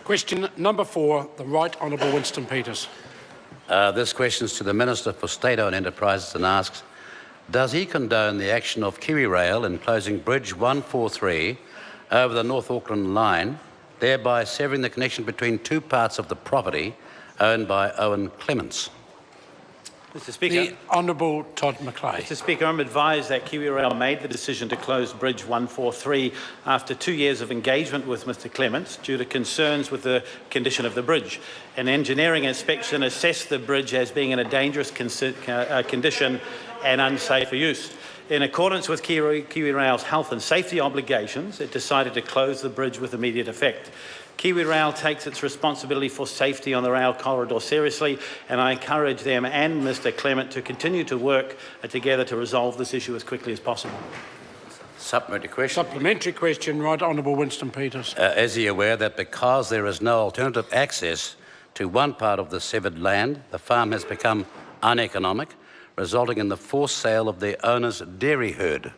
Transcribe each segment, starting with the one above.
Question number 4, the Right Honourable Winston Peters. This question is to the Minister for State-Owned Enterprises and asks, does he condone the action of KiwiRail in closing Bridge 143 over the North Auckland Line, thereby severing the connection between two parts of the property owned by Owen Clements? Mr. Speaker. The Honourable Todd McLeay. Mr. Speaker, I'm advised that KiwiRail made the decision to close Bridge 143 after 2 years of engagement with Mr. Clements due to concerns with the condition of the bridge. An engineering inspection assessed the bridge as being in a dangerous condition and unsafe for use. In accordance with KiwiRail's health and safety obligations, it decided to close the bridge with immediate effect. KiwiRail takes its responsibility for safety on the rail corridor seriously, and I encourage them and Mr. Clement to continue to work together to resolve this issue as quickly as possible. Supplementary question. Supplementary question, Right Honourable Winston Peters. Is he aware that because there is no alternative access to one part of the severed land, the farm has become uneconomic, resulting in the forced sale of the owner's dairy herd?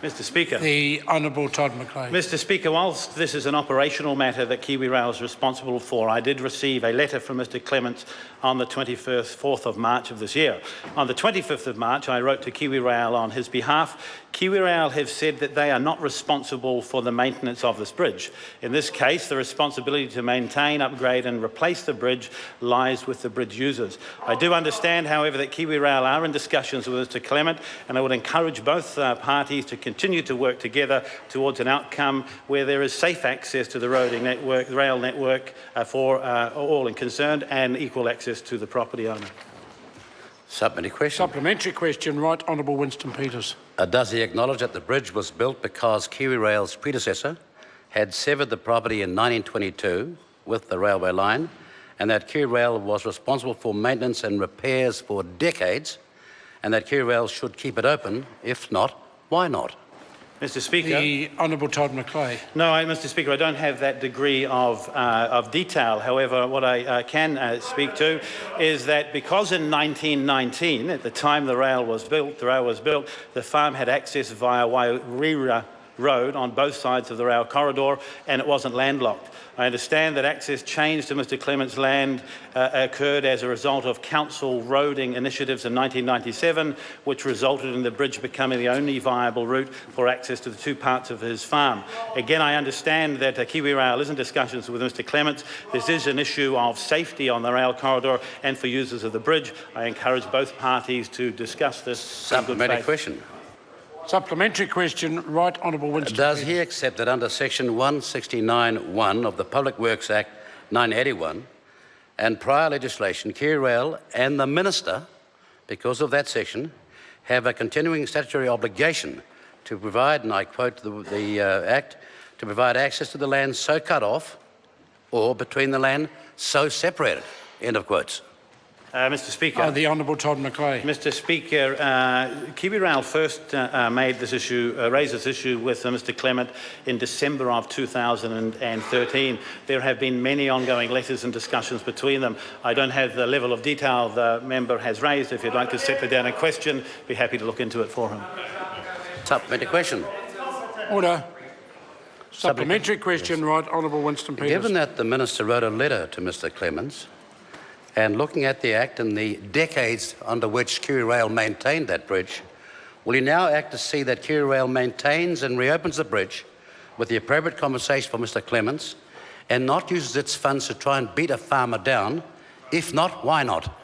Mr. Speaker. The Honourable Todd McLeay. Mr. Speaker, whilst this is an operational matter that KiwiRail is responsible for, I did receive a letter from Mr. Clements on the 4th of March of this year. On the 25th of March, I wrote to KiwiRail on his behalf. KiwiRail have said that they are not responsible for the maintenance of this bridge. In this case, the responsibility to maintain, upgrade and replace the bridge lies with the bridge users. I do understand, however, that KiwiRail are in discussions with Mr. Clement, and I would encourage both parties to continue to work together towards an outcome where there is safe access to the rail network for all concerned and equal access to the property owner. Supplementary question. Supplementary question, Right Honourable Winston Peters. Does he acknowledge that the bridge was built because KiwiRail's predecessor had severed the property in 1922 with the railway line, and that KiwiRail was responsible for maintenance and repairs for decades, and that KiwiRail should keep it open? If not, why not? Mr. Speaker. The Honourable Todd McLeay. No, Mr. Speaker, I don't have that degree of detail. However, what I can speak to is that because in 1919, at the time the rail was built, the farm had access via Wairira Road on both sides of the rail corridor, and it wasn't landlocked. I understand that access change to Mr. Clements' land occurred as a result of council roading initiatives in 1997, which resulted in the bridge becoming the only viable route for access to the two parts of his farm. Again, I understand that KiwiRail is in discussions with Mr. Clements. This is an issue of safety on the rail corridor and for users of the bridge. I encourage both parties to discuss this. Supplementary question. Supplementary question, Right Honourable Winston Does Peters. he accept that under Section 169(1) of the Public Works Act 1981 and prior legislation, KiwiRail and the Minister, because of that section, have a continuing statutory obligation to provide, and I quote the Act, to provide access to the land so cut off or between the land so separated, end of quotes? Mr. Speaker. The Honourable Todd McLeay. Mr. Speaker, KiwiRail first raised this issue with Mr. Clement in December of 2013. There have been many ongoing letters and discussions between them. I don't have the level of detail the member has raised. If you'd like to set that down in question, I'd be happy to look into it for him. Supplementary question. Order. Supplementary question, Right Honourable Winston Peters. Given that the Minister wrote a letter to Mr. Clements, and looking at the Act and the decades under which KiwiRail maintained that bridge, will he now act to see that KiwiRail maintains and reopens the bridge with the appropriate compensation for Mr. Clements and not uses its funds to try and beat a farmer down? If not, why not?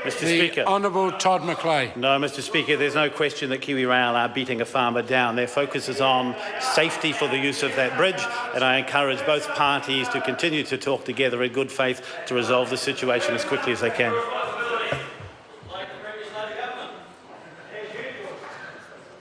Mr. The Speaker. Honourable Todd McLeay. No, Mr. Speaker, there's no question that KiwiRail are beating a farmer down. Their focus is on safety for the use of that bridge, and I encourage both parties to continue to talk together in good faith to resolve the situation as quickly as they can.